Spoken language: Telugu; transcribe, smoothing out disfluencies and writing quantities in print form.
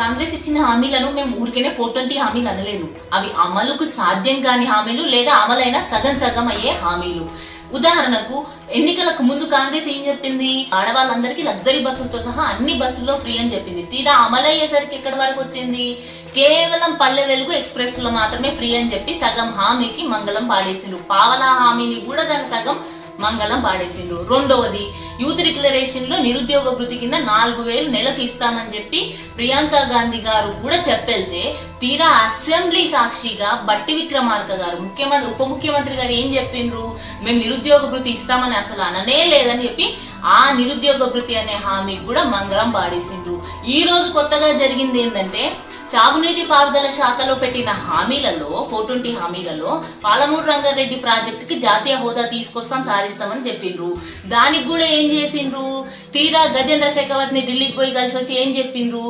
కాంగ్రెస్ ఇచ్చిన హామీలను మేము ఊరికేనే 420 హామీలు అనలేదు. అవి అమలుకు సాధ్యం కాని హామీలు లేదా అమలైన సగం సగం అయ్యే హామీలు. ఉదాహరణకు ఎన్నికలకు ముందు కాంగ్రెస్ ఏం చెప్పింది, ఆడవాళ్ళందరికీ లగ్జరీ బస్సులతో సహా అన్ని బస్సుల్లో ఫ్రీ అని చెప్పింది. తీరా అమలయ్యేసరికి ఎక్కడి వరకు వచ్చింది, కేవలం పల్లె వెలుగు ఎక్స్ప్రెస్ లో మాత్రమే ఫ్రీ అని చెప్పి సగం హామీకి మంగళం పాడేసిండ్రు. పావలా హామీని కూడా దాని సగం మంగళం పాడేసిండ్రు. రెండవది, యూత్ డిక్లరేషన్ లో నిరుద్యోగ భృతి కింద 4,000 నెలకు ఇస్తామని చెప్పి ప్రియాంక గాంధీ గారు కూడా చెప్పెళ్తే, తీరా అసెంబ్లీ సాక్షిగా బట్టి విక్రమార్క గారు ఉప ముఖ్యమంత్రి గారు ఏం చెప్పిండ్రు, మేము నిరుద్యోగ భృతి ఇస్తామని అసలు అననే లేదని చెప్పి ఆ నిరుద్యోగ భృతి అనే హామీ కూడా మంగళం పాడేసిండ్రు. ఈ రోజు కొత్తగా జరిగింది ఏంటంటే, సాగునీటి పారుదల శాఖలో పెట్టిన హామీలలో 420 హామీలలో పాలమూరు రంగారెడ్డి ప్రాజెక్టుకి జాతీయ హోదా తీసుకొస్తాం సాధిస్తామని చెప్పిండ్రు. దానికి కూడా ఏం చేసిండ్రు, తీరా గజేంద్ర షెకావత్ ని ఢిల్లీకి పోయి కలిసి వచ్చి ఏం చెప్పిండ్రు,